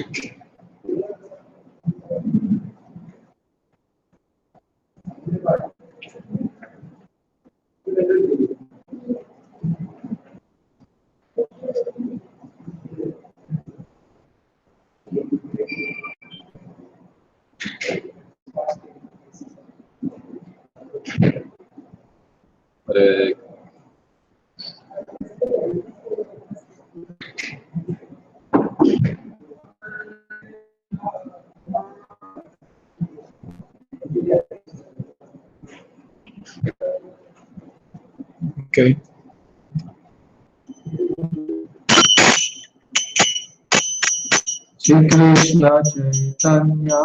Okay. Shri Krishna Chaitanya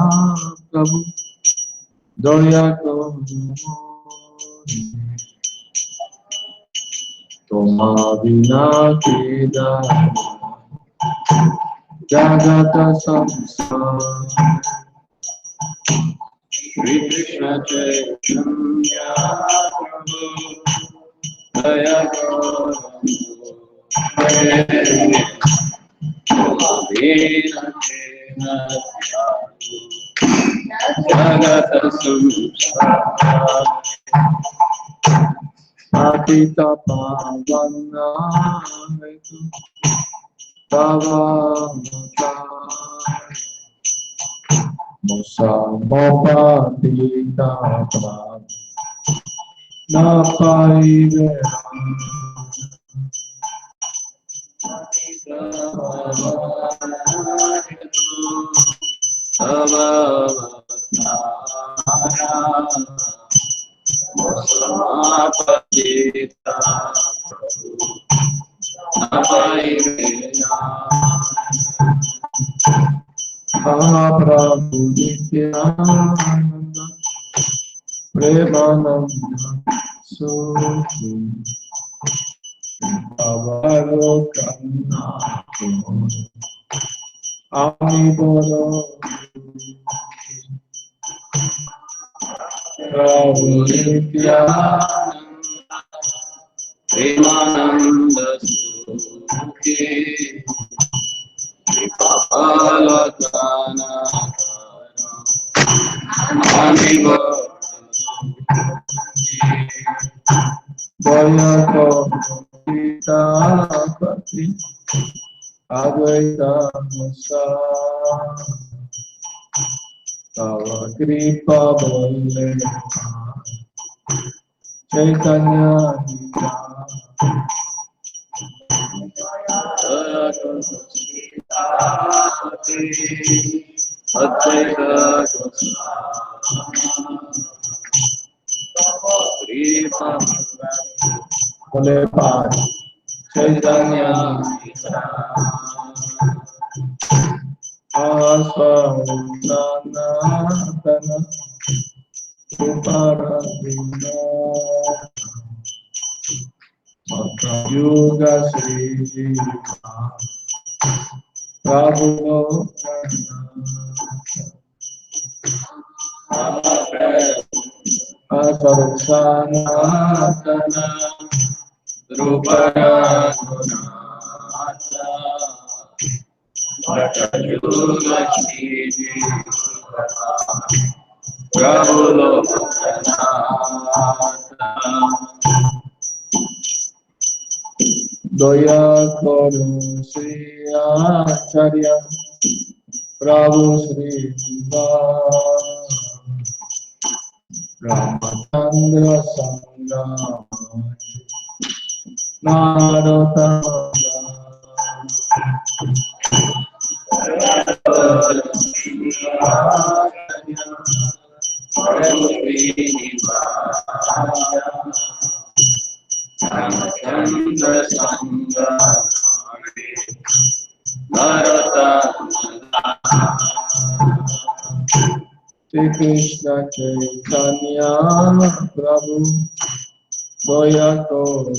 Prabhu Daya Toma Vina Keda Jagata Samsara Shri Krishna Chaitanya Prabhu Daya Toma Vina Keda Jagata Samsara Atita Pavana Hetu Tava Mutara Musammopa Tita Pavana Napaivera Atita Pavana Hetu Tava Mutara Samapatita Namaivena Mahaprabhu Nityananda Premananda Sukhi Bhavarokanna Amiboro Prabhu Nityananda Premananda Sukhi Bhavarokanna Amiboro Jaya Gopita Pati Advaita Musa Tava Kripa Bole Chaitanya Nita Jaya Gopita Pati Advaita Musa Kripa Bole Chaitanya Asvarutanatana Uparadina Yuga Sri Jiva Prabhu Asvarutanatana Drupara Gunata Yuga Sri Jiva Prabhu Daya Koro Sri Acharya Prabhu Sri Jiva Ramachandra Sangha Narottama Ramachandra Sangha Narottama Shri Krishna Chaitanya Prabhu Daya Koro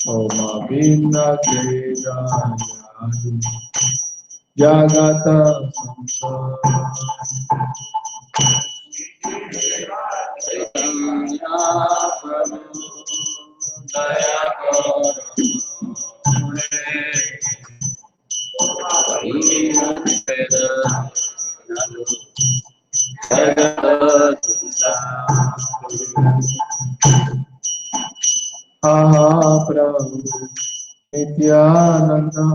Oma Vina Keda Jagata Samsara Chaitanya Prabhu Daya Koro Mahaprabhu Nityananda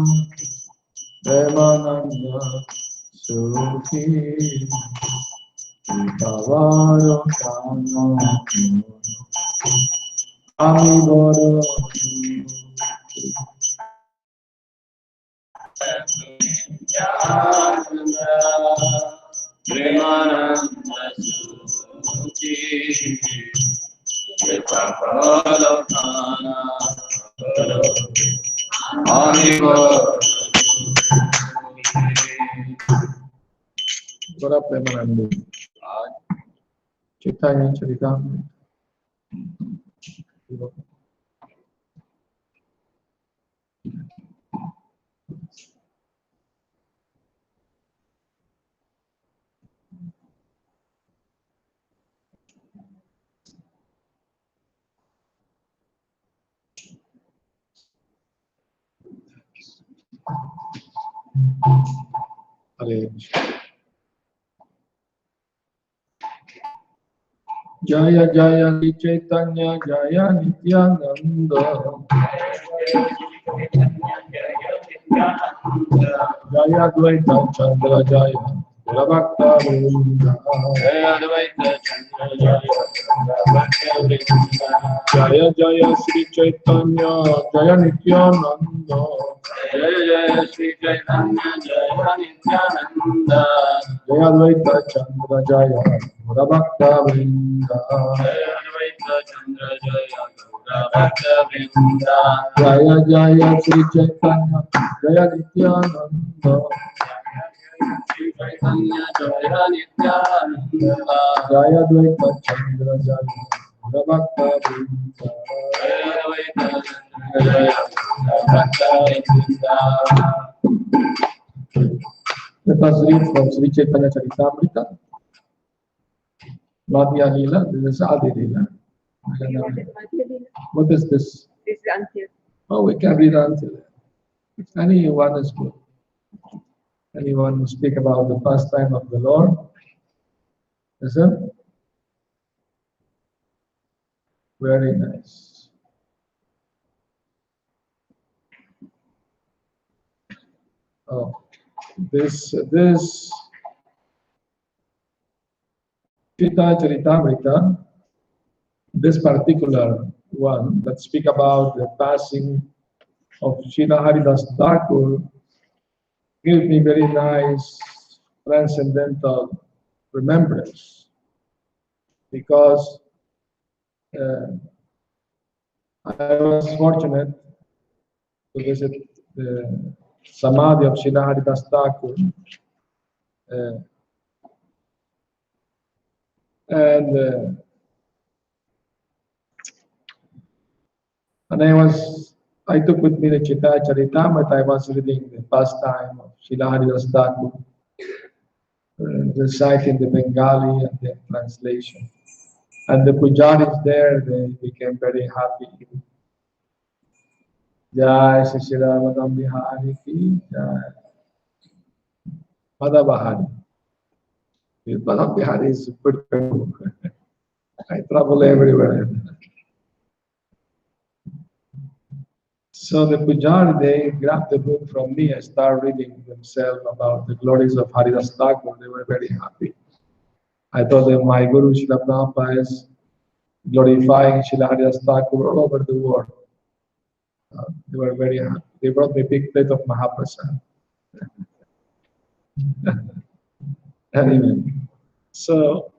Devananda Sukhi Bhavaro Kana Ami Goro Premananda Sukhi Bhavaro Kana Ami Goro Gora Premananda Chaitanya Charitamrita. Hare Jaya Jaya Ni Chaitanya Jaya Nityananda Jaya Dvaita Chandra Jaya Bhakta Vrinda Jaya Dvaita Chandra Jaya Bhakta Vrinda Jaya Jaya Sri Chaitanya Jaya Nityananda Jaya Jaya Sri Chaitanya Jaya Nityananda Jaya Dvaita Chandra Jaya Bhakta Vrinda Jaya Dvaita Chandra Jaya Bhakta Vrinda Jaya Jaya Sri Chaitanya Jaya Nityananda Sri Chaitanya Jaya Nityananda Jaya Dvaita Chandra Jaya Bhakta Vrinda Jaya Dvaita Chandra Jaya Bhakta Vrinda. Let us read from Sri Chaitanya Charitamrita, Madhya Leela. This is Adi Leela. What is this? This is until. Oh, we can read until. If anyone is good. Anyone who speak about the pastime of the Lord? Listen. Very nice. Oh, this Chaitanya Charitamrita, this particular one that speak about the passing of Srila Haridas Thakur, gives me very nice transcendental remembrance, because I was fortunate to visit the Samadhi of Srila Haridas Thakur, and I took with me the Chaitanya Charitamrita. I was reading the pastime of Srila Haridas Thakur, reciting the Bengali and the translation. And the pujaris there, they became very happy. Jai Shri Shri Madam Bihari ki Jai. Madam Bihari. Madam Bihari is good. I travel everywhere. So the pujari, they grabbed the book from me and started reading themselves about the glories of Haridas Thakur. They were very happy. I told them my Guru Srila Prabhupada is glorifying Srila Haridas Thakur all over the world. They were very happy. They brought me a big plate of Mahaprasad. Anyway, so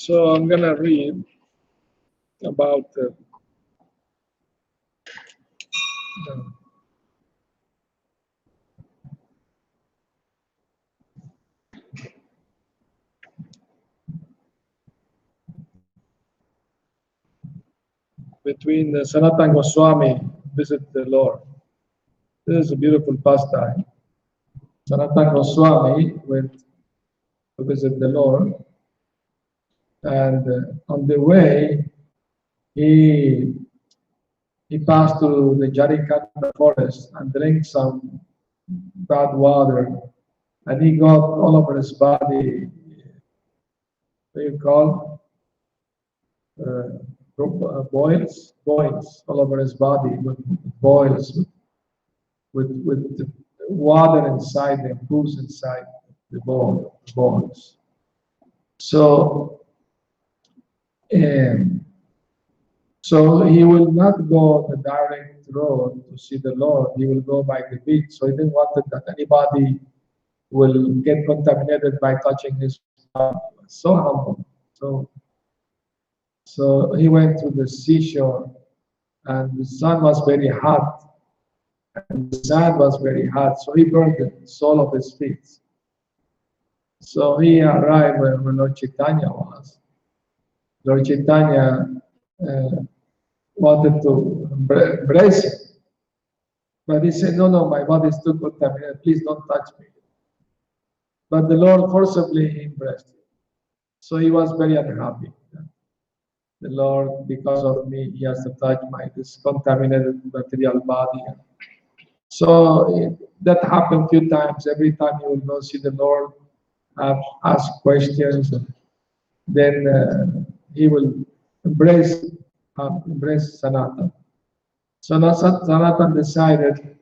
I'm gonna read about between the Sanatana Goswami visit the Lord. This is a beautiful pastime. Sanatana Goswami went to visit the Lord, And on the way, he passed through the Jarikanda forest and drank some bad water, and he got all over his body, what you call, boils all over his body, with boils, with the water inside them, pools inside the boils. So, so he will not go the direct road to see the Lord. He will go by the beach. So he didn't want that anybody will get contaminated by touching his body. So humble. So he went to the seashore, and the sun was very hot, and the sand was very hot. So he burned the sole of his feet. So he arrived where Lord Chaitanya was. Lord Chaitanya wanted to embrace him. But he said, no, no, my body is too contaminated. Please don't touch me. But the Lord forcibly embraced him. So he was very unhappy. The Lord, because of me, he has to touch my this contaminated material body. So that happened a few times. Every time you will go see the Lord, ask questions, and then he will embrace Sanatan. So Sanatan decided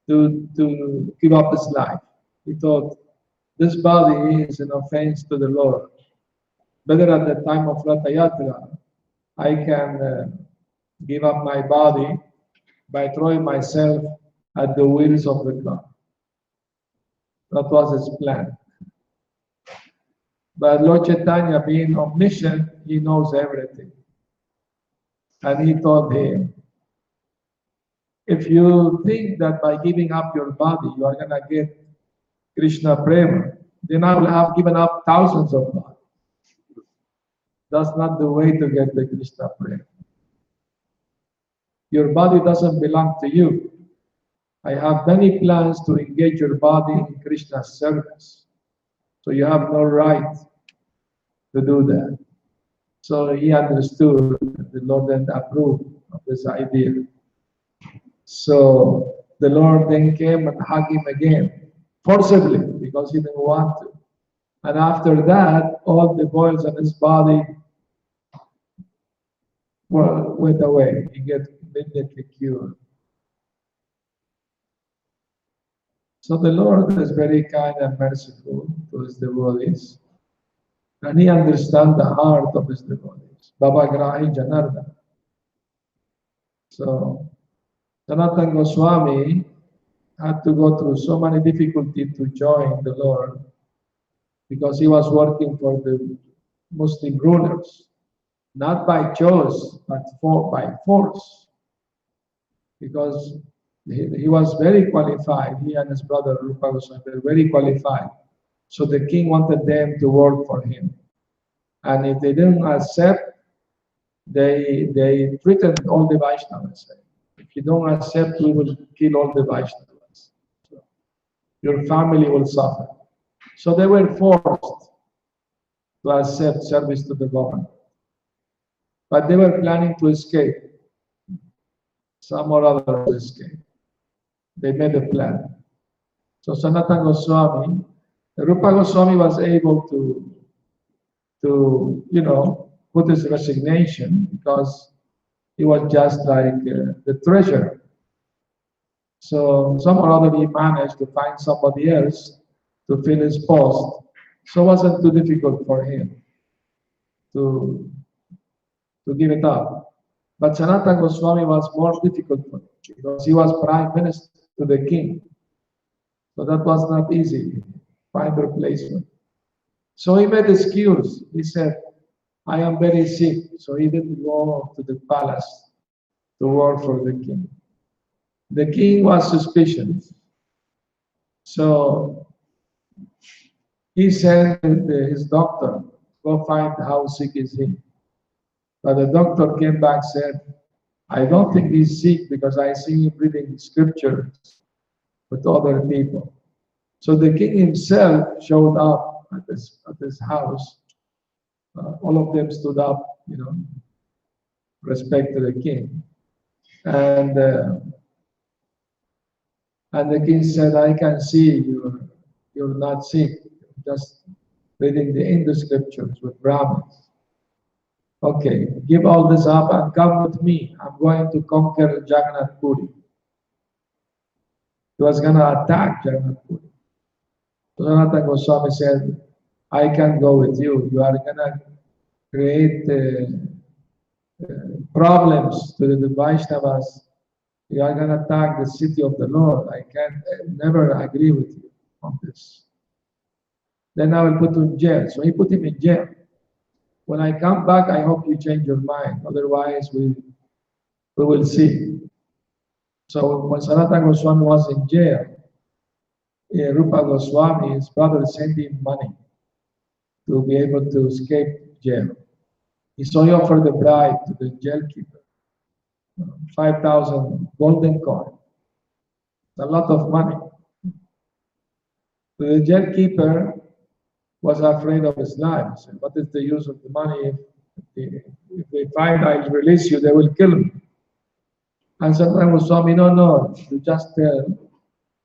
to give up his life. He thought, this body is an offense to the Lord. Better at the time of Ratha Yatra, I can give up my body by throwing myself at the wheels of the car. That was his plan. But Lord Chaitanya, being omniscient, he knows everything. And he told him, if you think that by giving up your body, you are going to get Krishna Prema, then I will have given up thousands of bodies. That's not the way to get the Krishna Prema. Your body doesn't belong to you. I have many plans to engage your body in Krishna's service. So you have no right to do that. So he understood, the Lord then approved of this idea. So the Lord then came and hugged him again, forcibly, because he didn't want to. And after that, all the boils on his body went away. He got immediately cured. So the Lord is very kind and merciful to his devotees. And he understands the heart of his devotees. Baba Grahi Janardana. So Sanatana Goswami had to go through so many difficulties to join the Lord because he was working for the Muslim rulers, not by choice, but by force. Because he was very qualified, he and his brother Rupa Goswami were very qualified. So the king wanted them to work for him. And if they didn't accept, they threatened all the Vaishnavas. If you don't accept, we will kill all the Vaishnavas. So your family will suffer. So they were forced to accept service to the government. But they were planning to escape. Some or other to escape. They made a plan. So Sanatana Goswami, Rupa Goswami was able to put his resignation because he was just like the treasurer. So some or other he managed to find somebody else to fill his post. So it wasn't too difficult for him to give it up. But Sanatana Goswami was more difficult for him because he was prime minister to the king. So that was not easy, find replacement. So he made excuse. He said, I am very sick. So he didn't go to the palace to work for the king. The king was suspicious. So he sent his doctor, go find how sick is he. But the doctor came back and said, I don't think he's sick because I see him reading scriptures with other people. So the king himself showed up at his house all of them stood up, respect to the king. And the king said, I can see you're not sick, just reading the Hindu scriptures with Brahmins. Okay, give all this up and come with me. I'm going to conquer Jagannath Puri. He was going to attack Jagannath Puri. So Sanatana Goswami said, I can go with you. You are going to create problems to the Vaishnavas. You are going to attack the city of the Lord. I can never agree with you on this. Then I will put you in jail. So he put him in jail. When I come back, I hope you change your mind. Otherwise, we will see. So when Sanatana Goswami was in jail, Rupa Goswami, his brother, sent him money to be able to escape jail. So he offered a bribe to the jailkeeper, 5,000 golden coin. A lot of money. The jailkeeper was afraid of his life. He said, what is the use of the money? If they find I'll release you, they will kill me. And Sanatana Goswami, no, you just tell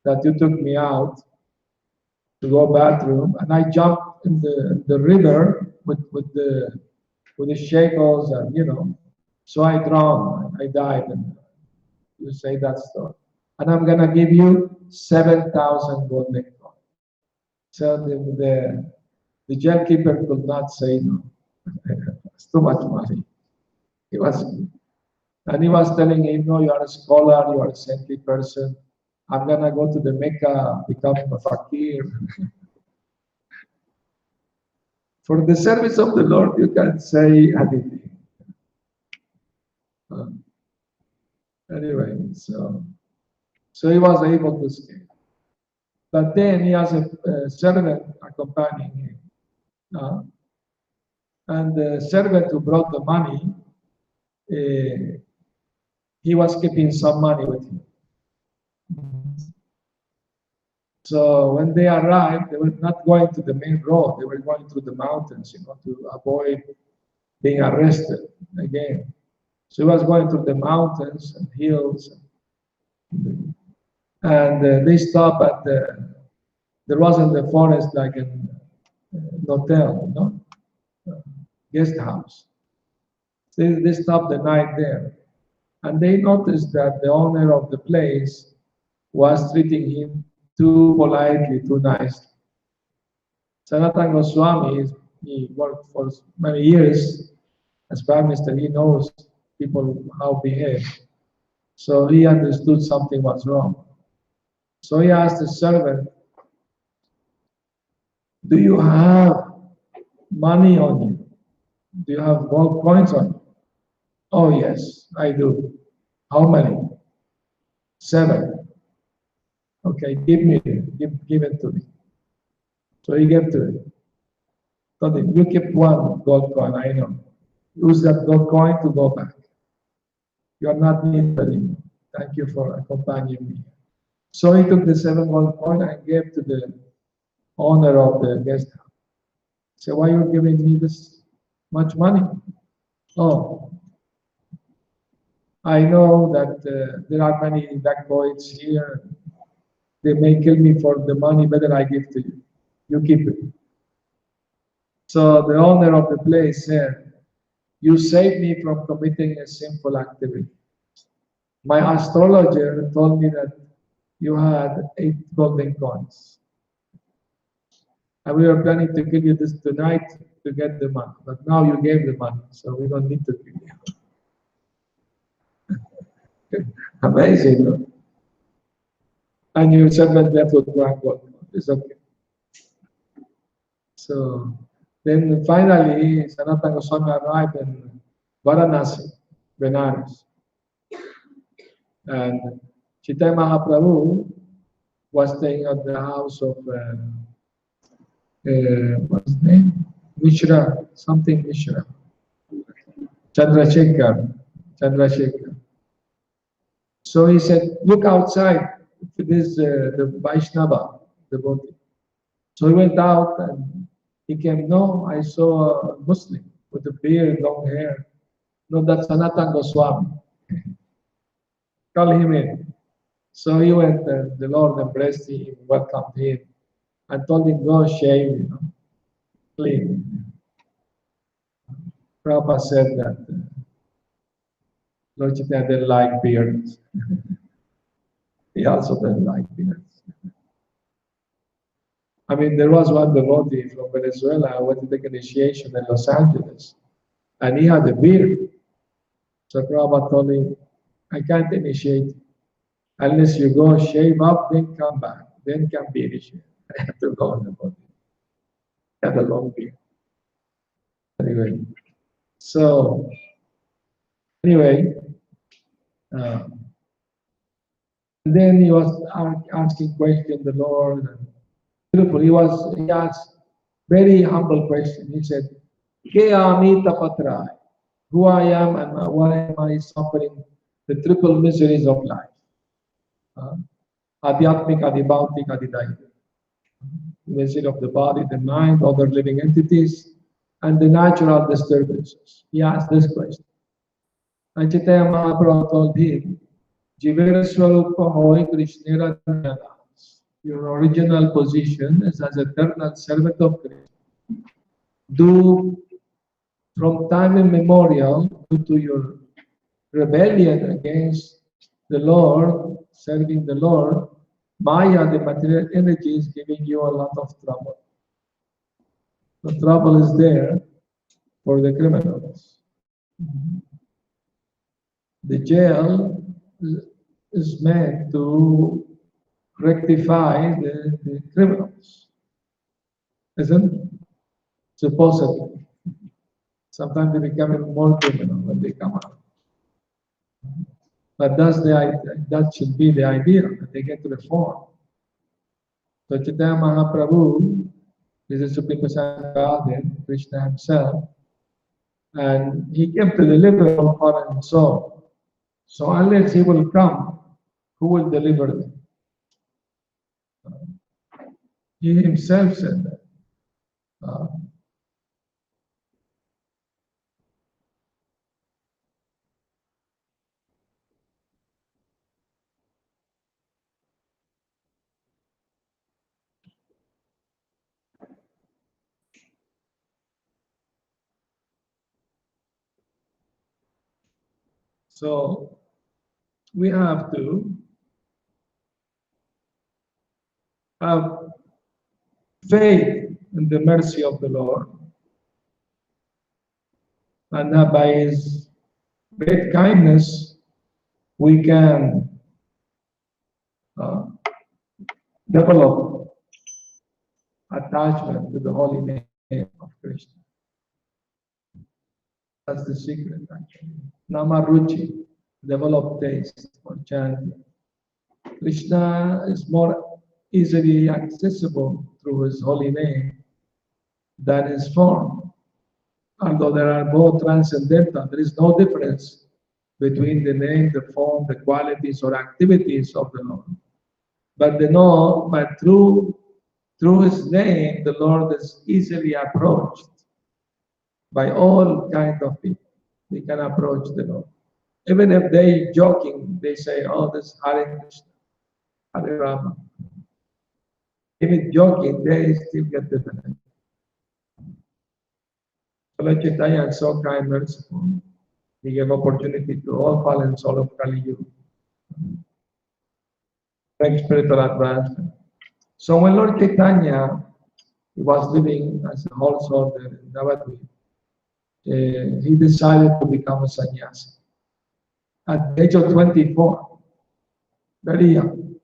that you took me out to go bathroom, and I jumped in the river with the shackles, and so I drowned, I died, and you say that story. And I'm gonna give you 7,000 golden coins. So the jailkeeper could not say no. It's too much money. He was telling him, no, you are a scholar, you are a saintly person. I'm gonna go to the Mecca, become a fakir. For the service of the Lord, you can say anything. Anyway, so he was able to escape. But then he has a servant accompanying him. And the servant who brought the money, he was keeping some money with him. So when they arrived, they were not going to the main road. They were going through the mountains, to avoid being arrested again. So he was going through the mountains and hills. And they stopped at there was in the forest like an hotel, guest house. So they stopped the night there. And they noticed that the owner of the place was treating him too politely, too nicely. Sanatana Goswami, he worked for many years as Prime Minister. He knows people how to behave. So he understood something was wrong. So he asked the servant, do you have money on you? Do you have gold coins on you? Oh yes, I do. How many? 7. Okay, give it to me. So he gave to him. Told him, you keep 1 gold coin, I know. Use that gold coin to go back. You are not needed anymore. Thank you for accompanying me. So he took the 7 gold coin and gave to the owner of the guest house. He said, why are you giving me this much money? Oh, I know that there are many dacoits here. They may kill me for the money, better I give to you. You keep it. So the owner of the place said, you saved me from committing a sinful activity. My astrologer told me that you had 8 golden coins. And we were planning to kill you this tonight to get the money. But now you gave the money, so we don't need to kill you. Amazing, no? And your servant left with 1 gold coin. It's okay. So then finally, Sanatana Goswami arrived in Varanasi, Benares. And Chaitanya Mahaprabhu was staying at the house of, what's his name? Mishra, something Mishra. Chandrasekhar. So he said, look outside. It is the Vaishnava devotee. So he went out and he came, no, I saw a Muslim. with the beard, long hair. No, that's Sanatan Goswami. Call him in. So he went, the Lord embraced him, welcomed him, and told him, go shave, clean. Prabhupada said that Lord Chaitanya didn't like beards. He also didn't like beards. I mean, there was one devotee from Venezuela who went to take initiation in Los Angeles, and he had a beard. So Prabhupada told him, I can't initiate you unless you go shave up, then come back, then can be initiated. I have to go on the body. He had a long beard. Anyway, so, anyway, then he was asking questions the Lord. And beautiful. He asked very humble question. He said, Ke amita patrai? Who I am and why am I suffering the triple miseries of life? Adhyatmik, adibhautik, adidaita. The misery of the body, the mind, other living entities, and the natural disturbances. He asked this question. And Chaitanya Mahaprabhu told him, Jivera Swarupa Hoy Krishnera Dhyanas. Your original position is as eternal servant of Krishna. Do from time immemorial, due to your rebellion against the Lord, serving the Lord, Maya, the material energy, is giving you a lot of trouble. The trouble is there for the criminals. The jail is meant to rectify the criminals, isn't it? Supposedly. Sometimes they become even more criminal when they come out. But that should be the idea, that they get reform. So Chaitanya Mahaprabhu is the Supreme Personality of Godhead, Krishna himself, and he came to deliver all fallen souls. So unless he will come, who will deliver them? He himself said that. So we have to have faith in the mercy of the Lord, and that by His great kindness we can develop attachment to the holy name of Krishna. That's the secret, actually. Nama Ruchi, develop taste for chanting. Krishna is more easily accessible through his holy name than his form. Although there are both transcendental, there is no difference between the name, the form, the qualities or activities of the Lord. But through his name, the Lord is easily approached by all kinds of people. They can approach the Lord. Even if they joking, they say, oh, this is Hare Krishna, Hare Rama. Even joking, they still get the benefit. Lord Chaitanya is so kind, merciful. He gave opportunity to all fallen souls of Kali Yuga. Thanks, spiritual advancement. So when Lord Chaitanya was living as a householder in Navadvip, he decided to become a sannyasi. At the age of 24, very young.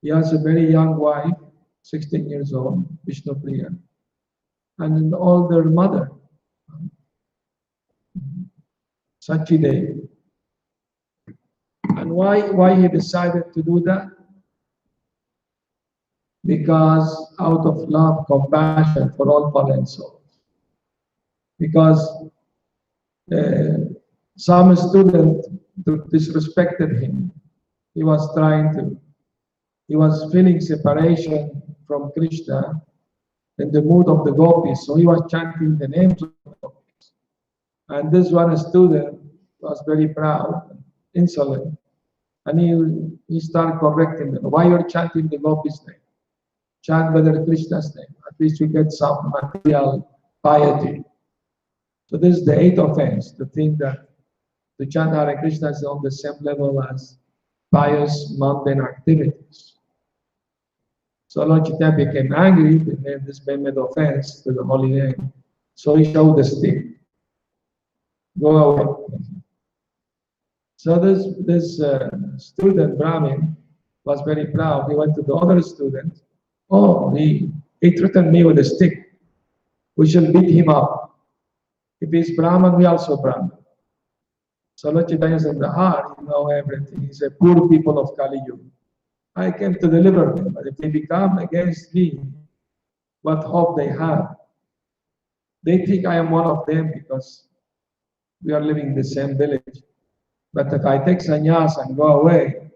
He has a very young wife, 16 years old, Vishnu Priya, and an older mother, Sachi Devi. And why he decided to do that? Because out of love, compassion for all fallen souls. Because some student disrespected him. He was feeling separation from Krishna in the mood of the gopis, so he was chanting the names of the gopis. And this one student was very proud, insolent, and he started correcting them. Why you're chanting the Gopi's name? Chant Brother Krishna's name. At least you get some material piety. So this is the eighth offense, to think that to chant Hare Krishna is on the same level as pious mundane activities. So Lord Chaitanya became angry, and this made offense to the holy name. So he showed the stick. Go away. So this student, Brahmin, was very proud. He went to the other student. Oh, he threatened me with a stick. We shall beat him up. If he's Brahman, we also Brahman. So Lord Chaitanya said, in the heart, you know everything. He said, poor people of Kali Yuga. I came to deliver them, but if they become against me, what hope they have? They think I am one of them because we are living in the same village. But if I take sannyas and go away,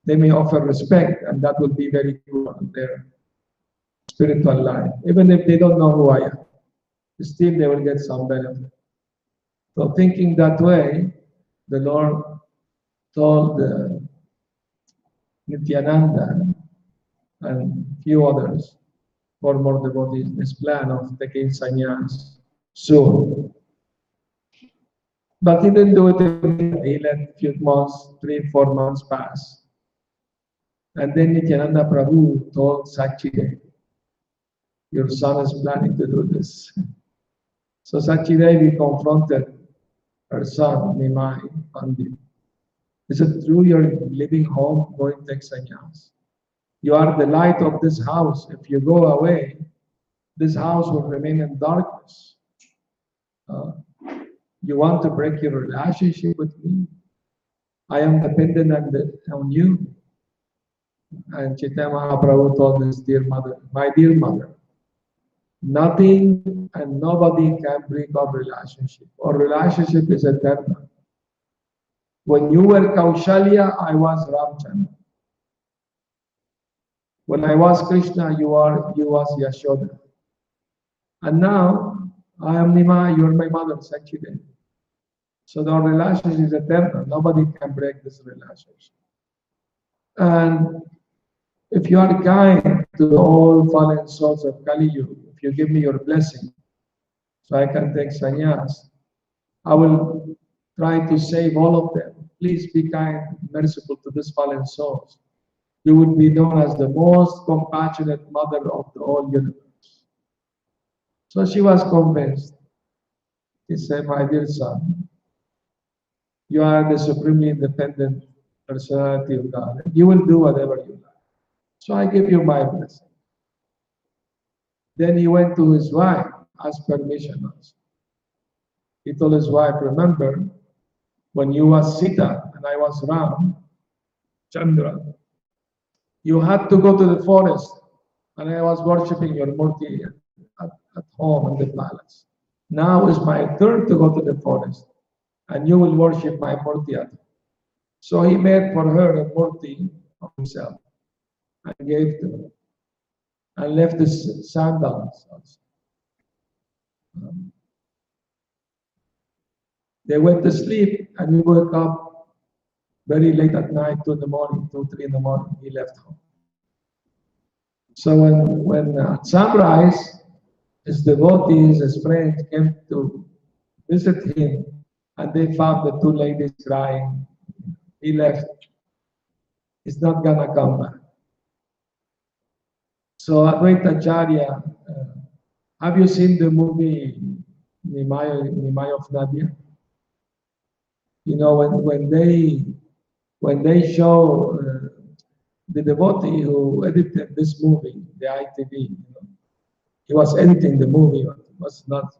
they may offer respect, and that will be very good on their spiritual life. Even if they don't know who I am, still they will get some benefit. So thinking that way, the Lord told Nityananda and few others, for more devotees, this plan of taking sannyas soon. But he didn't do it immediately. He let a few months, 3-4 months pass. And then Nityananda Prabhu told Sachidev, your son is planning to do this. So Sachidevi confronted her son, Nimai Pandit. Is it true you're leaving home, going to take sannyas? You are the light of this house. If you go away, this house will remain in darkness. You want to break your relationship with me? I am dependent on you. And Chaitanya Mahaprabhu told his dear mother, my dear mother, nothing and nobody can break our relationship. Our relationship is eternal. When you were Kaushalya, I was Ramchandra. When I was Krishna, you was Yashoda. And now I am Nima, you are my mother, Sachidev. So our relationship is eternal. Nobody can break this relationship. And if you are kind to all fallen souls of Kali Yuga, if you give me your blessing, so I can take sannyas, I will try to save all of them. Please be kind, merciful to these fallen souls. You would be known as the most compassionate mother of the whole universe. So she was convinced. He said, my dear son, you are the supremely independent personality of God. You will do whatever you like. So I give you my blessing. Then he went to his wife, asked permission also. He told his wife, remember, when you was Sita and I was Ram, Chandra, you had to go to the forest and I was worshipping your murti at home in the palace. Now is my turn to go to the forest and you will worship my murti at home. So he made for her a murti of himself and gave to her and left his sandals also. They went to sleep and he woke up very late at night, 2 in the morning, 2, 3 in the morning, he left home. So when at sunrise, his devotees, his friends came to visit him and they found the 2 ladies crying. He left. He's not gonna come back. So Advaita Acharya, have you seen the movie Nimai of Nadia? You know, when they show the devotee who edited this movie, the ITV, you know, he was editing the movie, but it was not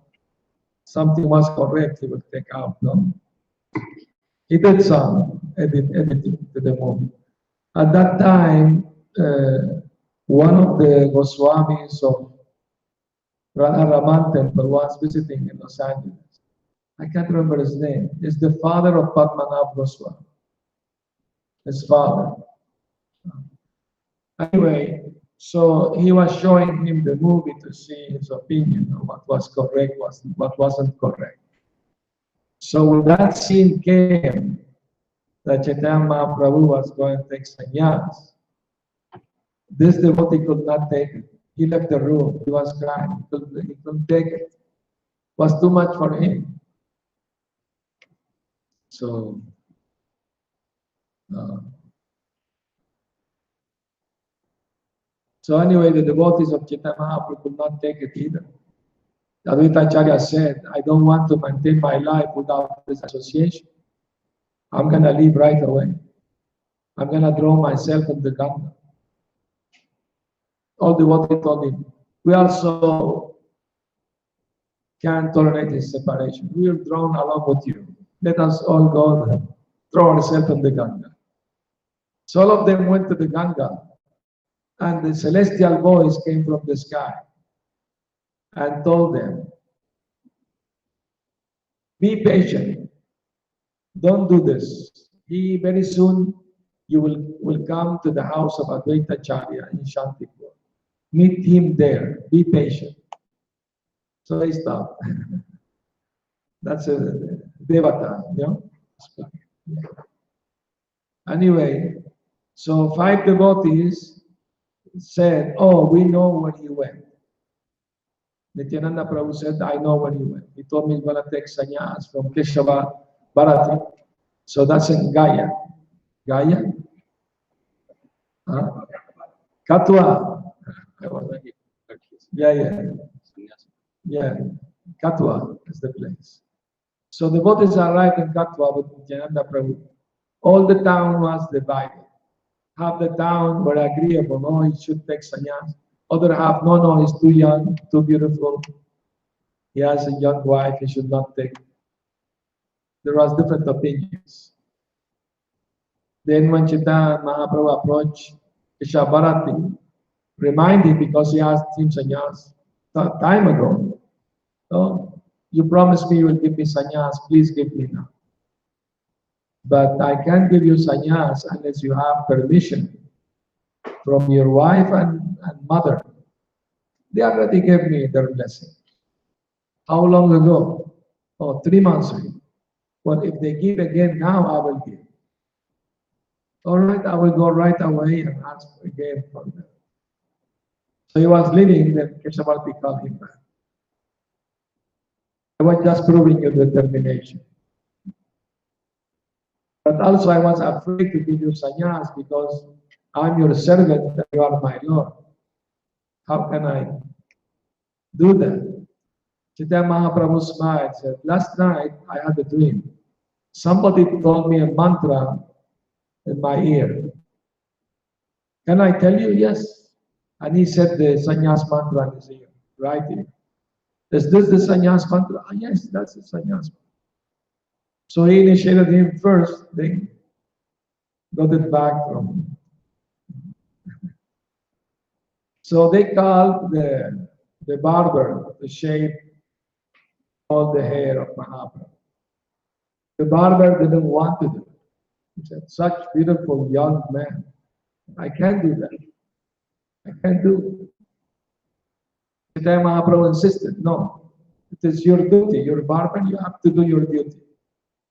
something was correct, he would take out. No, he did some editing to the movie. At that time, one of the Goswamis of Radharaman temple was visiting in Los Angeles. I can't remember his name. He's the father of Padmanabh Goswami. His father. Anyway, so he was showing him the movie to see his opinion on what was correct, what wasn't correct. So when that scene came, that Chaitanya Mahaprabhu was going to take sannyas, this devotee could not take it. He left the room. He was crying. He couldn't take it. It was too much for him. So, anyway, the devotees of Chaitanya Mahaprabhu could not take it either. Advaita Acharya said, I don't want to maintain my life without this association. I'm going to leave right away. I'm going to throw myself in the Ganga. All the devotees told him, we also can't tolerate this separation. We are drawn along with you. Let us all go there, throw ourselves in the Ganga. So all of them went to the Ganga, and the celestial voice came from the sky and told them, be patient. Don't do this. Very soon you will come to the house of Advaita Acharya in Shantipur. Meet him there. Be patient. So they stopped. That's a devata, you know. Anyway, so 5 devotees said, oh, we know where he went. Nityananda Prabhu said, I know where he went. He told me he's going to take sannyas from Keshava Bharati. So that's in Gaya. Gaya? Huh? Katwa. Yeah. Katwa is the place. So the devotees arrived in Katwa with Nityananda Prabhu. All the town was divided. Half the town were agreeable, no, he should take sannyas. Other half, no, he's too young, too beautiful. He has a young wife, he should not take. There was different opinions. Then when Chaitanya Mahaprabhu approached Keshavarati, remind him because he asked him sannyas time ago. So, you promised me you will give me sannyas, please give me now. But I can't give you sannyas unless you have permission from your wife and mother. They already gave me their blessing. How long ago? Oh, 3 months ago. Well, if they give again now, I will give. All right, I will go right away and ask again for them. So he was leaving, then Keshavarti called him back. I was just proving your determination. But also I was afraid to give you sannyas because I'm your servant and you are my Lord. How can I do that? Chaitanya Mahaprabhu smiled and said, last night I had a dream. Somebody told me a mantra in my ear. Can I tell you? Yes. And he said the sannyas mantra in his ear, right here. Is this the sannyas mantra? Ah, yes, that's the sannyas mantra. So he initiated him first, then got it back from him. So they called the barber to shave all the hair of Mahaprabhu. The barber didn't want to do it. He said, such beautiful young man. I can't do that. I can't do it. Chaitanya Mahaprabhu insisted, no, it is your duty. You're a barber, you have to do your duty.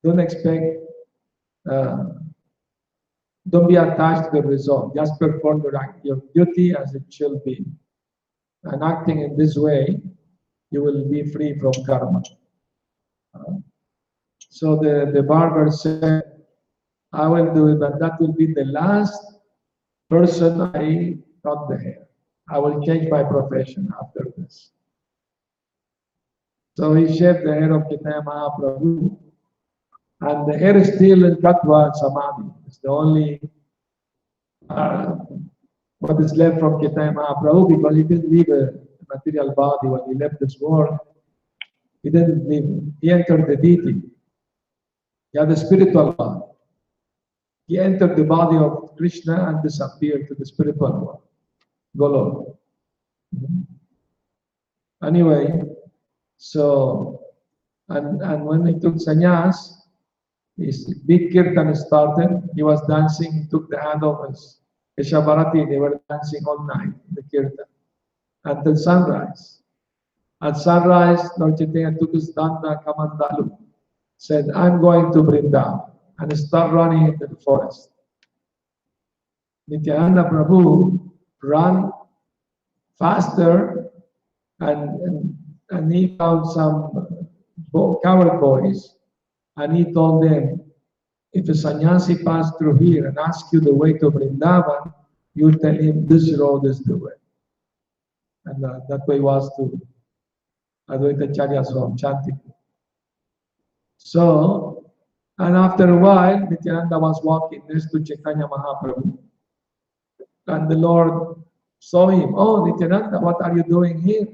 Don't expect, don't be attached to the result. Just perform your duty as it should be. And acting in this way, you will be free from karma. So the barber said, I will do it, but that will be the last person I cut the hair. I will change my profession after this. So he shaved the hair of Chaitanya Mahaprabhu, and the hair is still in Katwa Samadhi. It's the only what is left from Chaitanya Mahaprabhu, because he didn't leave a material body when he left this world. He didn't leave. He entered the deity. He had a spiritual body. He entered the body of Krishna and disappeared to the spiritual world. Golok. Anyway, so, and when he took sannyas, his big kirtan started. He was dancing, he took the hand of his Keshavarati. They were dancing all night, the kirtan, until sunrise. At sunrise, Lord Chaitanya took his danda kamandalu, said, I'm going to Vrindavan, and start running into the forest. Nityananda Prabhu ran faster, and he found some coward boys, and he told them, if a sannyasi passed through here and asks you the way to Vrindavan, you tell him this road is the way. And that way was to Advaita Charya's home, chanting. So, and after a while, Nityananda was walking next to Chaitanya Mahaprabhu. And the Lord saw him. Oh, Nityananda, what are you doing here?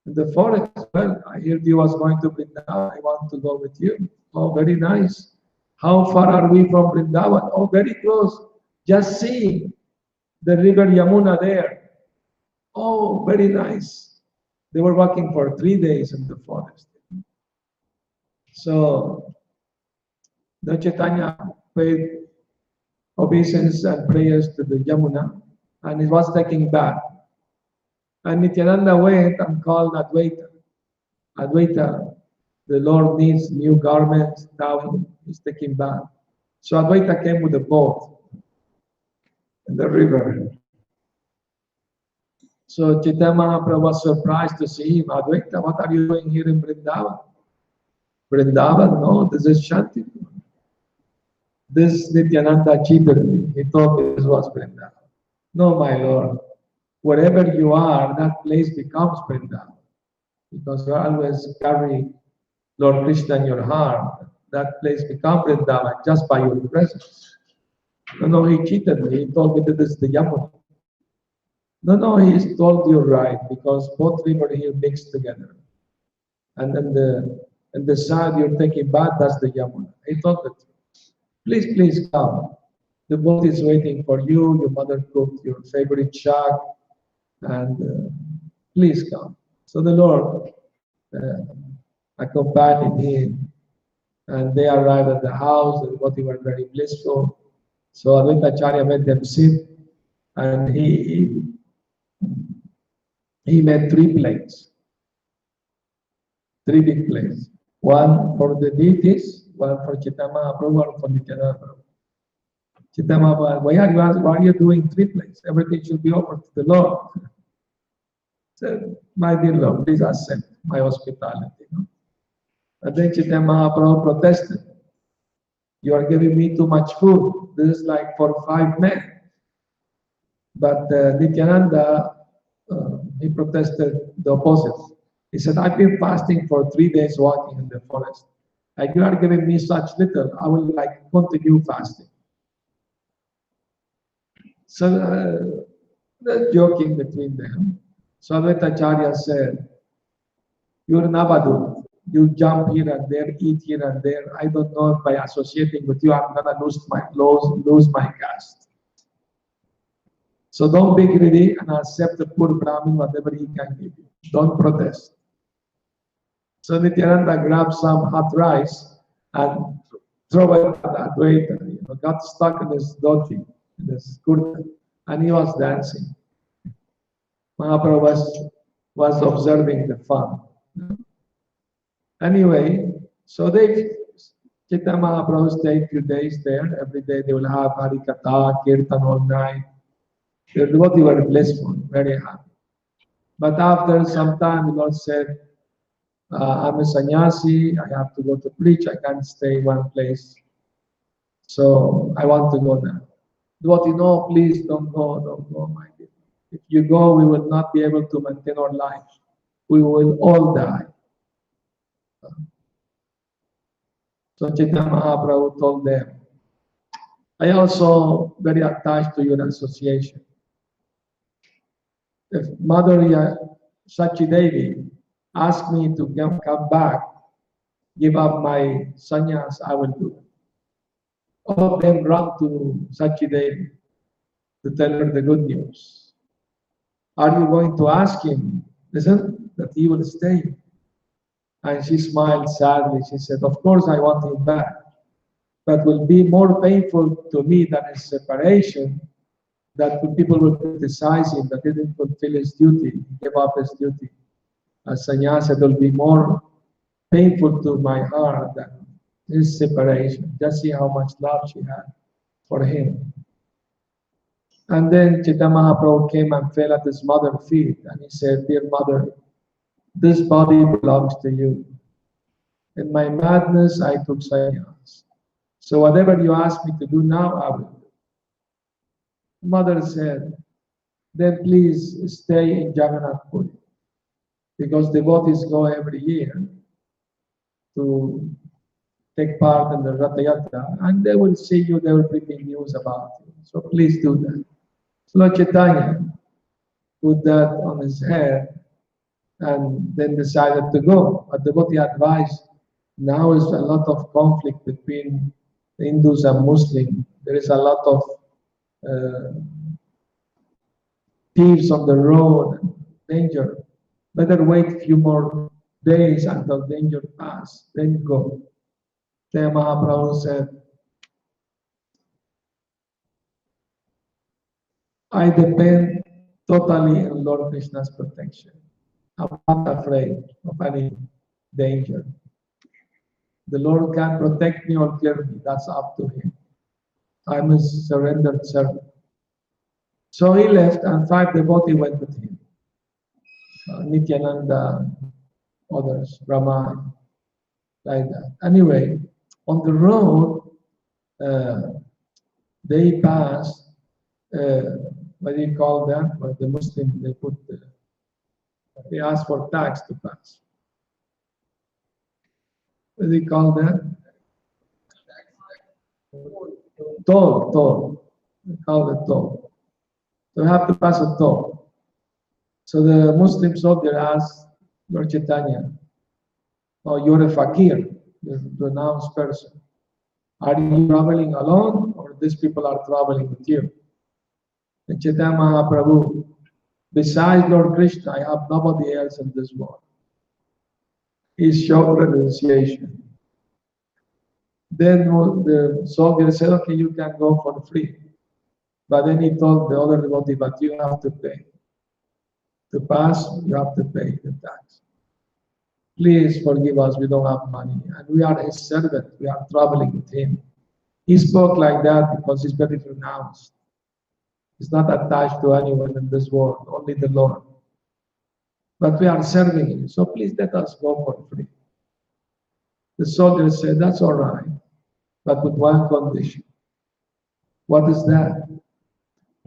In the forest. Well, I heard you was going to Vrindavan. I want to go with you. Oh, very nice. How far are we from Vrindavan? Oh, very close. Just see the river Yamuna there. Oh, very nice. They were walking for 3 days in the forest. So, the Chaitanya paid obeisance and prayers to the Yamuna, and he was taking bath. And Nityananda went and called Advaita. Advaita, the Lord needs new garments, now he's taking bath. So Advaita came with a boat in the river. So Chaitanya Mahaprabhu was surprised to see him. Advaita, what are you doing here in Vrindavan? Vrindavan? No, this is Shanti. This Nityananda cheated me. He told me this was Vrindavan. No, my Lord. Wherever you are, that place becomes Vrindavan. Because you always carry Lord Krishna in your heart. That place becomes Vrindavan just by your presence. No, he cheated me. He told me that this is the Yamuna. No, he told you right, because both rivers here mixed together. And then the side you're taking bath, that's the Yamuna. He told the truth. Please come. The boat is waiting for you. Your mother cooked your favorite shak, and please come. So the Lord accompanied him, and they arrived at the house, and both were very blissful. So Advaita Acharya made them sit, and he made 3 plates, 3 big plates. One for the deities, one for Chaitanya Mahaprabhu, one for Nityananda Prabhu. Chaitanya Mahaprabhu, why are you doing 3 plates? Everything should be offered to the Lord. Said, my dear Lord, please accept my hospitality. No? And then Chaitanya Mahaprabhu protested. You are giving me too much food. This is like for 5 men. But Nityananda, he protested the opposite. He said, I've been fasting for 3 days walking in the forest. And you are giving me such little, I will like continue fasting. So they're joking between them. So Advaita Acharya said, you're Nabadu. You jump here and there, eat here and there. I don't know if by associating with you, I'm gonna lose my caste. So don't be greedy and accept the poor Brahmin whatever he can give you. Don't protest. So Nityananda grabbed some hot rice and threw it at Advaita. Got stuck in his dhoti, in his kurta, and he was dancing. Mahaprabhu was observing the fun. Anyway, so Chaitanya Mahaprabhu stayed a few days there. Every day they will have Harikatha, Kirtan all night. They were blissful, very happy. But after some time, the Lord said, I'm a sannyasi, I have to go to preach, I can't stay in one place. So I want to go there. Devotee, no, please don't go, my dear. If you go, we will not be able to maintain our life. We will all die. So Chaitanya Mahaprabhu told them, I also very attached to your association. If Mother Sachi Devi asked me to come back, give up my sannyas, I will do it. All of them ran to Sachi Devi to tell her the good news. Are you going to ask him, listen, that he will stay? And she smiled sadly. She said, of course I want him back. But it will be more painful to me than a separation, that people will criticize him that he didn't fulfill his duty, he gave up his duty. As sannyasa, it will be more painful to my heart that his separation. Just see how much love she had for him. And then Chaitanya Mahaprabhu came and fell at his mother's feet, and he said, "Dear mother, this body belongs to you. In my madness, I took sannyas. So whatever you ask me to do now, I will do." Mother said, "Then please stay in Jagannath Puri, because devotees go every year to take part in the Ratha Yatra, and they will see you, they will bring me news about you. So please do that." So Lord Chaitanya put that on his head and then decided to go. But devotee advised, now is a lot of conflict between the Hindus and Muslims. There is a lot of thieves on the road, danger. Better wait a few more days until danger pass, then go. Then Mahaprabhu said, "I depend totally on Lord Krishna's protection. I'm not afraid of any danger. The Lord can protect me or kill me. That's up to Him. I'm His surrendered servant." So he left, and 5 devotees went with him. Nityananda, others, Brahma, like that. Anyway, on the road, they passed, what do you call that? But the Muslims, they ask for tax to pass. What do you call that? Toll. They call it toll. So you have to pass a toll. So the Muslim soldier asked Lord Chaitanya, "Oh, you're a fakir, you're a renounced person. Are you traveling alone, or these people are traveling with you?" And Chaitanya Mahaprabhu, "Besides Lord Krishna, I have nobody else in this world." He showed renunciation. Then the soldier said, "Okay, you can go for free." But then he told the other devotee, "But you have to pay. To pass, you have to pay the tax. Please forgive us, we don't have money. And we are His servant, we are traveling with Him." He spoke like that because he's very renounced. He's not attached to anyone in this world, only the Lord. But we are serving Him, so please let us go for free. The soldier said, "That's all right, but with one condition." "What is that?"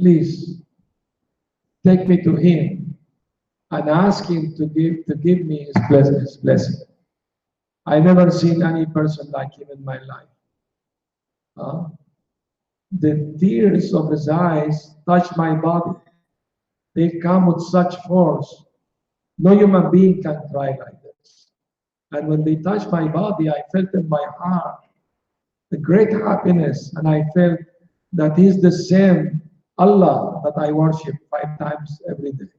"Please take me to Him and ask Him to give me His blessing. I never seen any person like Him in my life. The tears of His eyes touch my body. They come with such force. No human being can cry like this. And when they touch my body, I felt in my heart the great happiness, and I felt that He's the same Allah that I worship 5 times every day.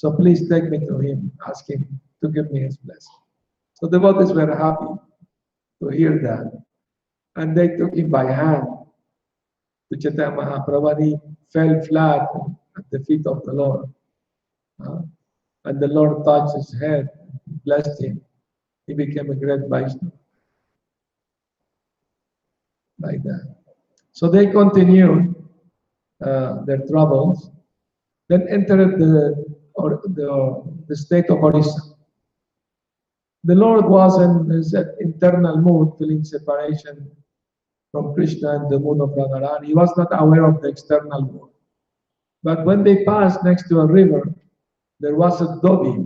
So please take me to Him, ask Him to give me His blessing." So the devotees were happy to hear that. And they took him by hand to Chaitanya Mahaprabhu, and he fell flat at the feet of the Lord. And the Lord touched his head, blessed him. He became a great Vaishnava. Like that. So they continued their travels, then entered the state of Orissa. The Lord was in his internal mood, feeling separation from Krishna and the mood of Radharani. He was not aware of the external mood. But when they passed next to a river, there was a doggy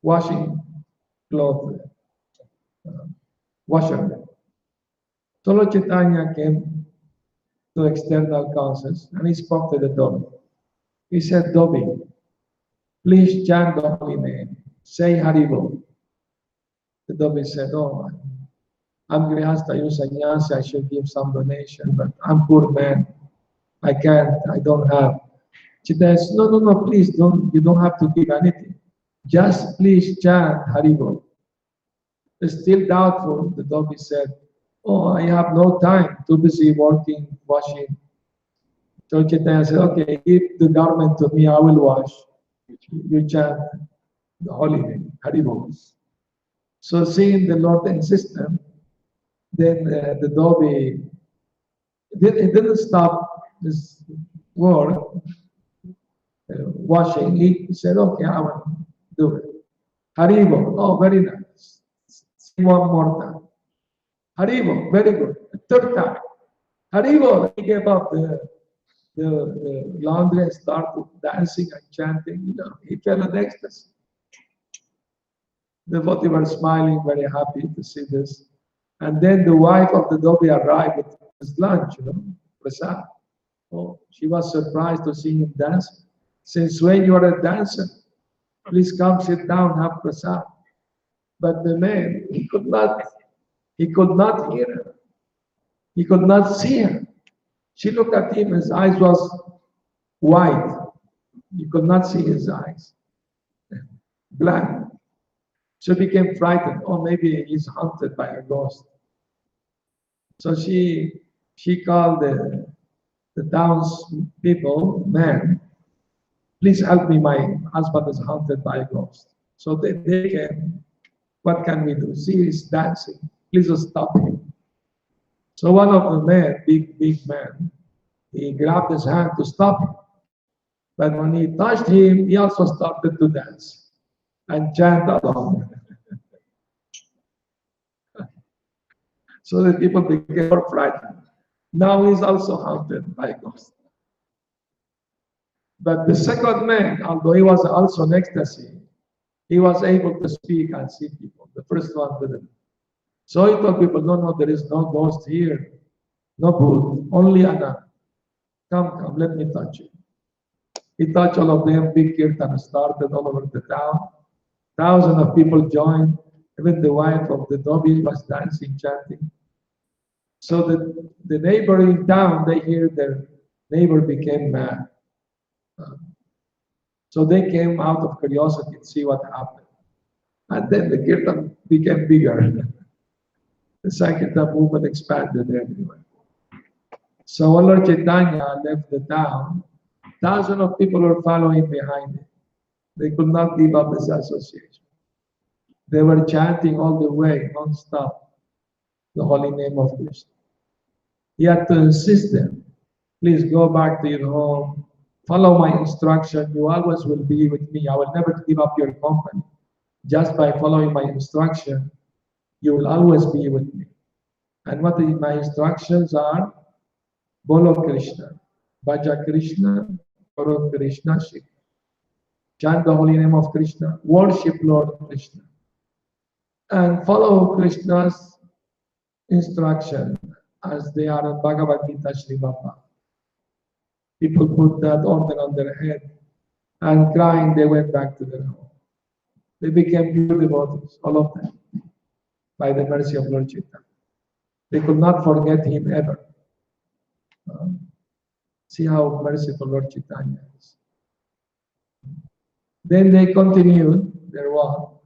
washing clothes, washer. So Lord Chaitanya came to external causes, and he spoke to the doggy. He said, "Doggy, please chant the holy name. Say Haribo." The doggy said, "Oh, I'm Grihastha, you sannyasi, I should give some donation, but I'm poor man. I can't, I don't have." Chaitanya said, No, please don't, you don't have to give anything. Just please chant Haribo." Still doubtful, the doggy said, "Oh, I have no time, too busy working, washing." So Chaitanya said, "Okay, give the garment to me, I will wash. You chant the holy name, Haribo." So seeing the Lord insistent, then the Dobby, it didn't stop this work, washing. He said, okay, I will do it. Haribo, oh, very nice. Say one more time. Haribo, very good. Third time. Haribo, he gave up the laundry and started dancing and chanting. You know, he fell in ecstasy. The devotees were smiling, very happy to see this. And then the wife of the Dobby arrived with his lunch, you know, prasad. Oh, she was surprised to see him dancing. Since when you are a dancer? Please come sit down, have prasad. But the man, he could not hear her. He could not see her. She looked at him, his eyes was white. You could not see his eyes. Black. She became frightened. Oh, maybe he's haunted by a ghost. So she called the townspeople, man, please help me, my husband is haunted by a ghost. So they came, what can we do? See, he's dancing, please stop him. So one of the men, big man, he grabbed his hand to stop him. But when he touched him, he also started to dance and chant along. So the people became more frightened. Now he's also haunted by ghosts. But the second man, although he was also in ecstasy, he was able to speak and see people. The first one didn't. So he told people, no, there is no ghost here. No Bhoot, only Anna. Come, let me touch you. He touched all of them, big kirtan started all over the town. Thousands of people joined. Even the wife of the Dobby was dancing, chanting. So the neighboring town, they hear their neighbor became mad. So they came out of curiosity to see what happened. And then the kirtan became bigger. The Sankirtan movement expanded everywhere. So when Lord Chaitanya left the town, thousands of people were following behind him. They could not give up his association. They were chanting all the way, non-stop, the holy name of Krishna. He had to insist them, please go back to your home, follow my instruction, you always will be with me. I will never give up your company. Just by following my instruction, you will always be with me. And what my instructions are? Bolo Krishna, Bhaja Krishna, Karo Krishna, Shiva. Chant the holy name of Krishna, worship Lord Krishna, and follow Krishna's instruction as they are in Bhagavad Gita Sri Baba. People put that order on their head and crying, they went back to their home. They became pure devotees, all of them, by the mercy of Lord Chaitanya. They could not forget him ever. See how merciful Lord Chaitanya is. Then they continued their walk,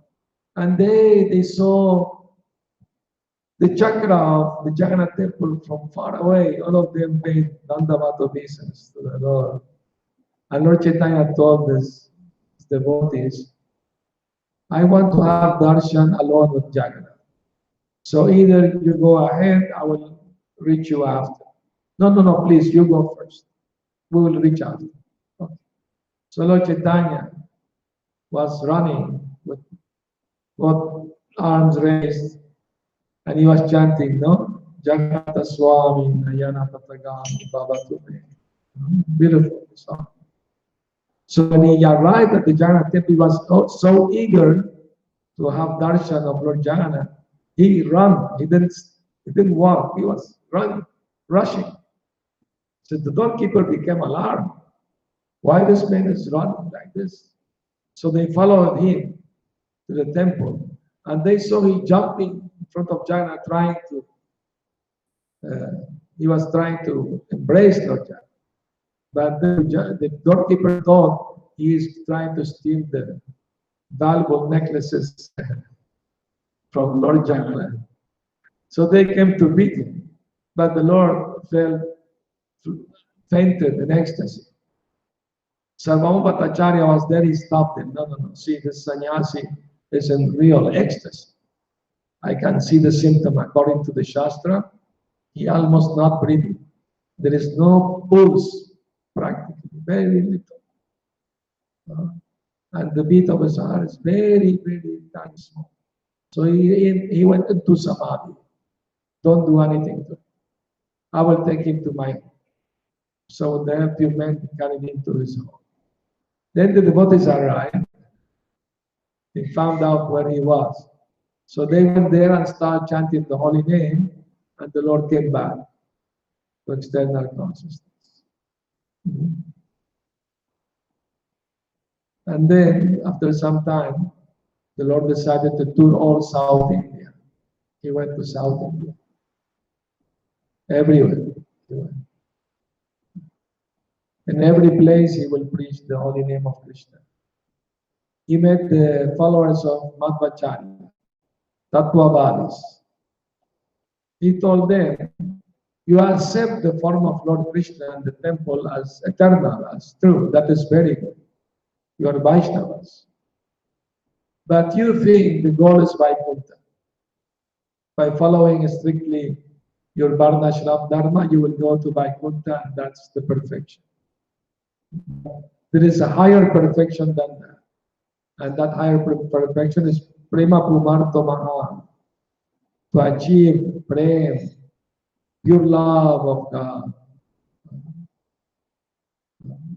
and they saw the chakra of the Jagannath temple from far away. All of them paid dandavat obeisance to the Lord. And Lord Chaitanya told his devotees, I want to have darshan alone with Jagannath. So either you go ahead, I will reach you after. No, please, you go first. We will reach after. Okay. So Lord Chaitanya was running with both arms raised, and he was chanting, no? Jagata Swami Nayana Patagami Baba Tume. Beautiful song. So when he arrived at the Jagannath temple, he was so eager to have darshan of Lord Jagannath. He ran. He didn't walk. He was running, rushing. So the doorkeeper became alarmed. Why this man is running like this? So they followed him to the temple, and they saw him jumping in front of Jagannath, he was trying to embrace Lord Jagannath. But the doorkeeper thought he is trying to steal the valuable necklaces from Lord Jagannath. So they came to beat him, but the Lord fainted in ecstasy. Sarvabhauma Bhattacharya was there, he stopped him. No. See, this sannyasi is in real ecstasy. I can see the symptom according to the Shastra. He almost not breathing. There is no pulse, practically, very little. And the beat of his heart is very, very tiny small. So he went into samadhi. Don't do anything to him. I will take him to my home. So the few men carried him to his home. Then the devotees arrived. They found out where he was. So they went there and started chanting the holy name, and the Lord came back to external consciousness. And then, after some time, the Lord decided to tour all South India. He went to South India. Everywhere he went. In every place, he will preach the holy name of Krishna. He met the followers of Madhvacharya, Tattvavadis. He told them, you accept the form of Lord Krishna in the temple as eternal, as true. That is very good. You are Vaishnavas. But you think the goal is Vaikuntha. By following strictly your Varna Shram Dharma, you will go to Vaikuntha, and that's the perfection. There is a higher perfection than that. And that higher perfection is Prema Pumarto Maha. To achieve prem, pure love of God.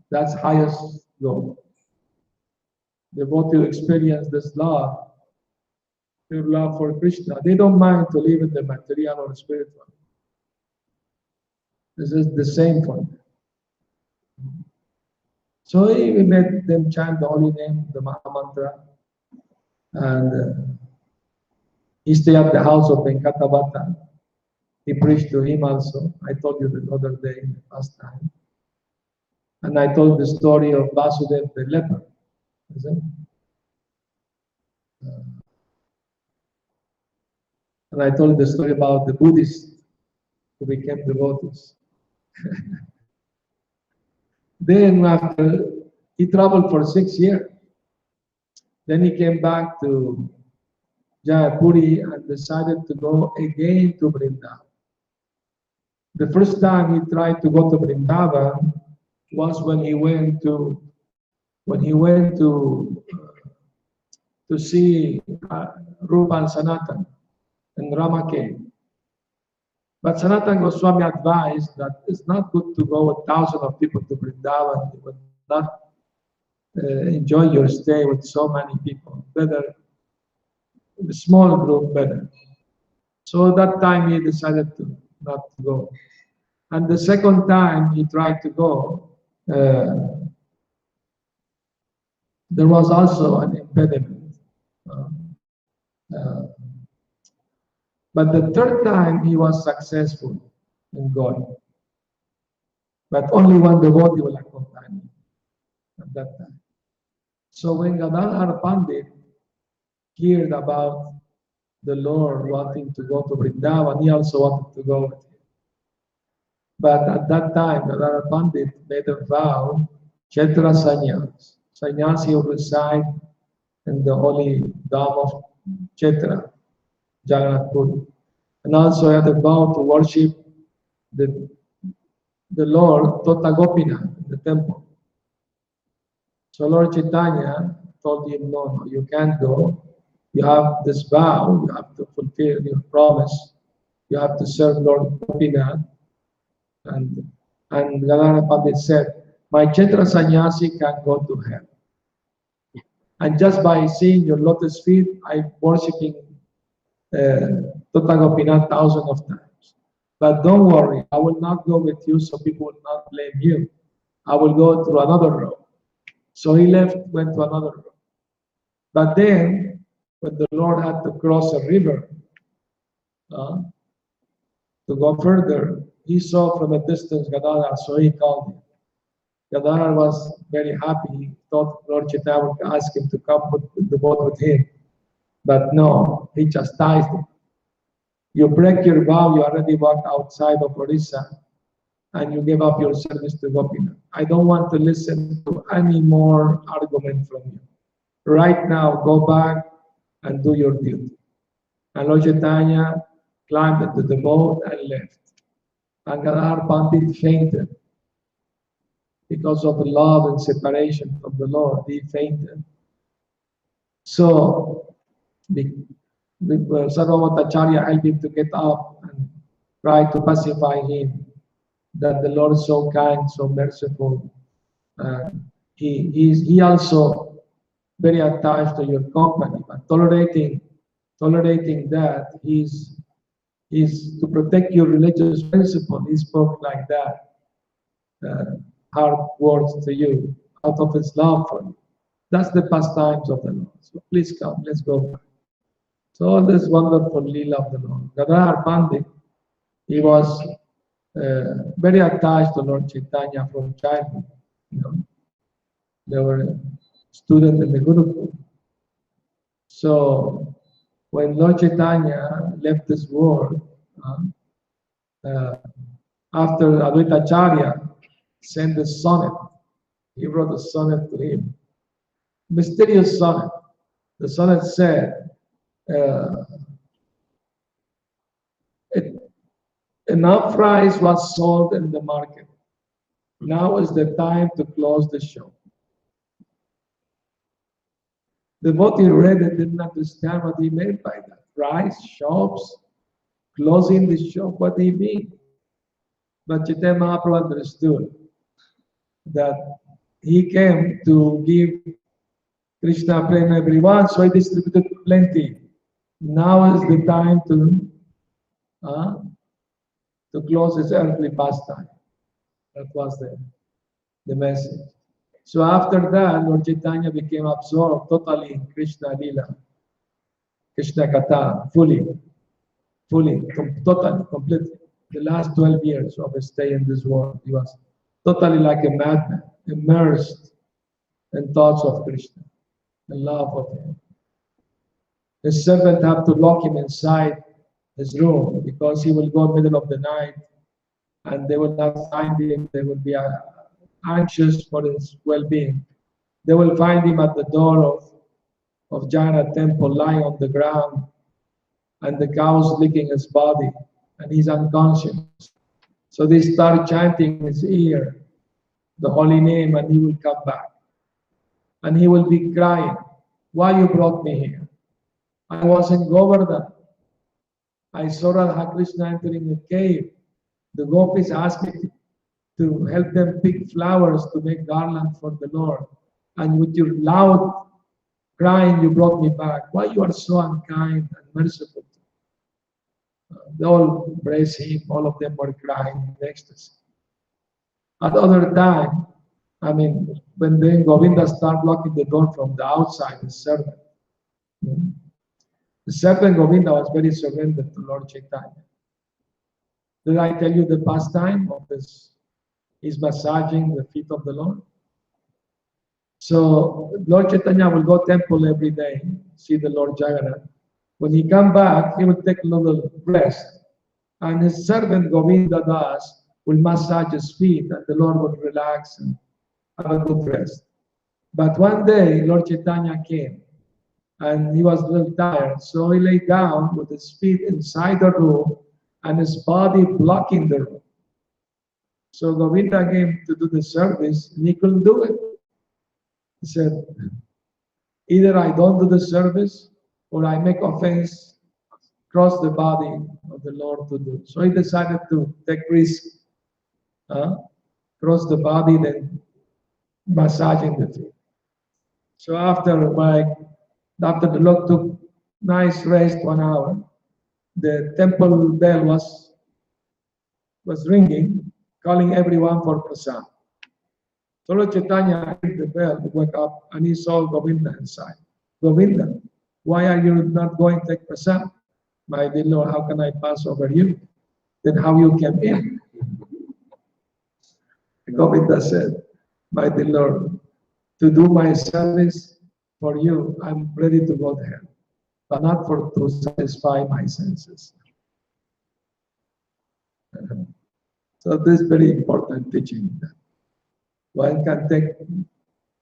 That's highest goal. Devotee experience this love, pure love for Krishna. They don't mind to live in the material or spiritual. This is the same for them. So he made them chant the holy name, the Maha Mantra, and he stayed at the house of Venkatavata. He preached to him also. I told you the other day in the past time. And I told the story of Vasudeva the leper. And I told the story about the Buddhists who became devotees. Then after, he traveled for 6 years. Then he came back to Jayapuri and decided to go again to Vrindavan. The first time he tried to go to Vrindavan was when he went to see Rupa and Sanatan in Rama cave. But Sanatan Goswami advised that it's not good to go with thousands of people to Vrindavan. You would not enjoy your stay with so many people. Better, a small group better. So that time he decided to not to go. And the second time he tried to go, there was also an impediment. But the third time he was successful in going. But only one devotee will accompany him at that time. So when Gadadhar Pandit heard about the Lord wanting to go to Vrindavan, he also wanted to go with him. But at that time, Gadadhar Pandit made a vow, Kshetra Sannyas. Sannyasi will reside in the holy dam of Kshetra, Jagannath Puri. And also had a vow to worship the Lord Tota Gopinath in the temple. So Lord Chaitanya told him, no, you can't go. You have this vow, you have to fulfill your promise. You have to serve Lord Gopinath. And Gadadhar Pandit said, my Kshetra Sannyasi can go to hell. And just by seeing your lotus feet, I'm worshipping Tota Gopinath thousands of times. But don't worry, I will not go with you so people will not blame you. I will go through another road. So he left, went to another road. But then, when the Lord had to cross a river to go further, he saw from a distance Gadadhar, so he called him. Gadadhar was very happy. He thought Lord Chaitanya would ask him to come with the boat with him. But no, he chastised him. You break your vow, you already walked outside of Orissa, and you gave up your service to Gopinath. I don't want to listen to any more argument from you. Right now, go back and do your duty. And Lord Chaitanya climbed into the boat and left. And Gadadhar Pandit fainted because of the love and separation from the Lord. He fainted. So Sarvabhautacharya helped him to get up and try to pacify him that the Lord is so kind, so merciful. He also very attached to your company, but tolerating that he's to protect your religious principle. He spoke like that, hard words to you out of his love for you. That's the pastimes of the Lord. So please come, let's go back. So all this wonderful Leela of the Lord. Gadadhar Pandit, he was very attached to Lord Chaitanya from childhood. You know, they were students in the Gurukul. So when Lord Chaitanya left this world, after Advaita Acharya sent the sonnet, he wrote a sonnet to him. Mysterious sonnet. The sonnet said, enough rice was sold in the market. Now is the time to close the shop. The devotee read it, didn't understand what he meant by that. Rice, shops, closing the shop, what do you mean? But Chaitanya Mahaprabhu understood that he came to give Krishna prema everyone, so he distributed plenty. Now is the time to close his earthly pastime. That was the message. So after that, Lord Chaitanya became absorbed totally in Krishna Leela, Krishna Katha, fully, totally, completely. The last 12 years of his stay in this world, he was totally like a madman, immersed in thoughts of Krishna, the love of him. His servant had to lock him inside his room because he will go middle of the night and they will not find him. They will be anxious for his well-being. They will find him at the door of Jaina temple lying on the ground and the cows licking his body and he's unconscious. So they start chanting in his ear the holy name and he will come back. And he will be crying, why you brought me here? I was in Govardhan. I saw Radha Krishna entering a cave. The gopis asked me to help them pick flowers to make garland for the Lord. And with your loud crying, you brought me back. Why you are so unkind and merciful? They all embraced him. All of them were crying in ecstasy. At other time, I mean, when then Govinda started locking the door from the outside, the servant. The servant Govinda was very surrendered to Lord Chaitanya. Did I tell you the pastime of this? He's massaging the feet of the Lord. So Lord Chaitanya will go temple every day, see the Lord Jagannath. When he come back, he will take a little rest. And his servant Govinda Das will massage his feet and the Lord will relax and have a good rest. But one day, Lord Chaitanya came and he was a little tired. So he lay down with his feet inside the room and his body blocking the room. So Govinda came to do the service and he couldn't do it. He said, either I don't do the service or I make offense, cross the body of the Lord to do. So he decided to take risk, cross the body, then massaging the feet. So after the Lord took nice rest 1 hour, the temple bell was ringing, calling everyone for prasad. So Lord Chaitanya hit the bell to wake up and he saw Govinda inside. Govinda, why are you not going to take prasad? My dear Lord, how can I pass over you? Then how you came in? Govinda said, my dear Lord, to do my service for you, I'm ready to go there, but not to satisfy my senses. So this is very important teaching. One can take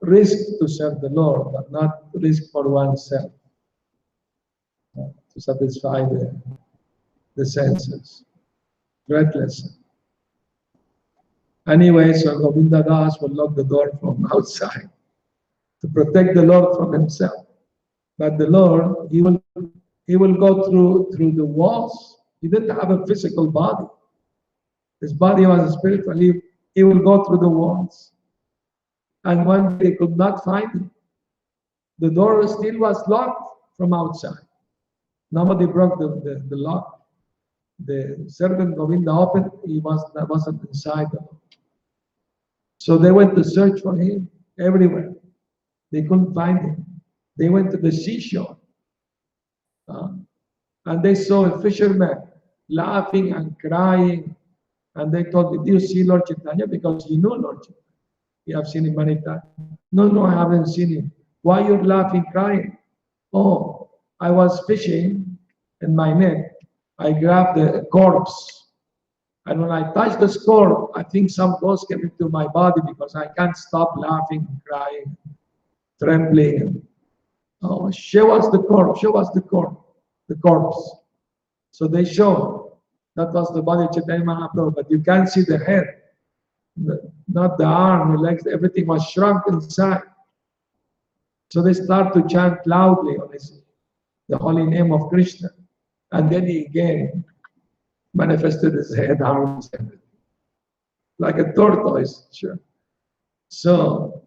risk to serve the Lord, but not risk for oneself. to satisfy the senses. Great lesson. Anyway, so Govinda Das will lock the door from outside to protect the Lord from himself. But the Lord, he will go through the walls. He didn't have a physical body. His body was spiritual. He will go through the walls. And one day they could not find him. The door still was locked from outside. Nobody broke the lock. The servant Govinda opened, he wasn't inside. So they went to search for him everywhere. They couldn't find him. They went to the seashore. And they saw a fisherman laughing and crying. And they told me, do you see Lord Chaitanya? Because you know Lord Chaitanya. You have seen him many times. No, I haven't seen him. Why you're laughing, crying? Oh, I was fishing in my net. I grabbed the corpse. And when I touched the corpse, I think some ghost came into my body because I can't stop laughing, crying, trembling. Oh, show us the corpse, show us the corpse. So they showed that was the body of Chaitanya Mahaprabhu, but you can't see the head, not the arm, the legs, everything was shrunk inside. So they start to chant loudly on the holy name of Krishna. And then he again manifested his head, arms, everything. Like a tortoise, sure. So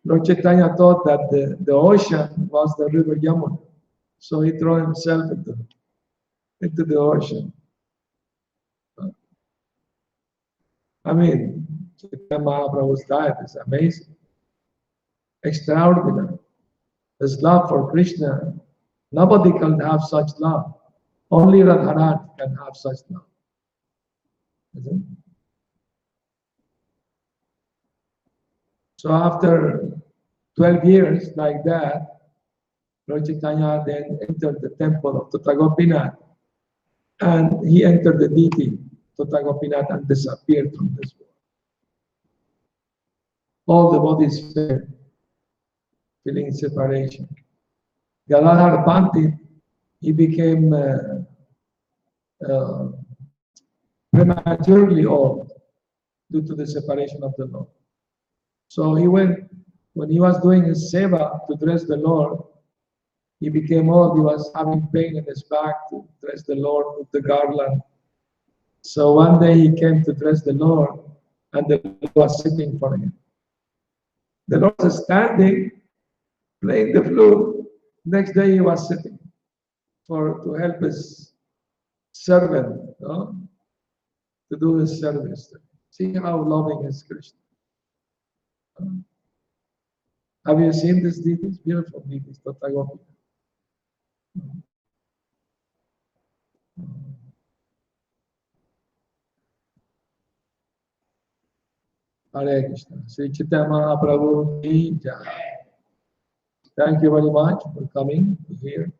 Lord Chaitanya thought that the ocean was the river Yamuna. So he threw himself into the ocean. I mean, Chaitanya Mahaprabhu's diet is amazing, extraordinary. His love for Krishna, nobody can have such love. Only Radharani can have such love. Isn't it? So after 12 years like that, Lord Chaitanya then entered the temple of Tatagopinath, and he entered the deity, Tatagopinath, and disappeared from this world. All the bodies fell, feeling separation. Gadadhar Pandit, he became prematurely old due to the separation of the Lord. So he went, when he was doing his seva to dress the Lord, he became old. He was having pain in his back to dress the Lord with the garland. So one day he came to dress the Lord, and the Lord was sitting for him. The Lord was standing, playing the flute. Next day he was sitting to help his servant to do his service. See how loving is Krishna. Have you seen this deities? Beautiful deities, Tatagopinath. Hare Krishna. Sri Chaitanya Mahaprabhu ki jai. Thank you very much for coming here.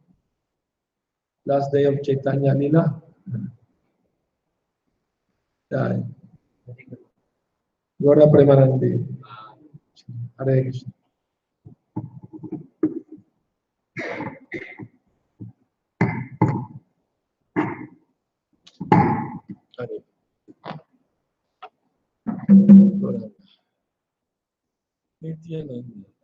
Last day of Chaitanya Leela. Jai. Gaura Premanandi. Hare Krishna. Hare. Nityananda.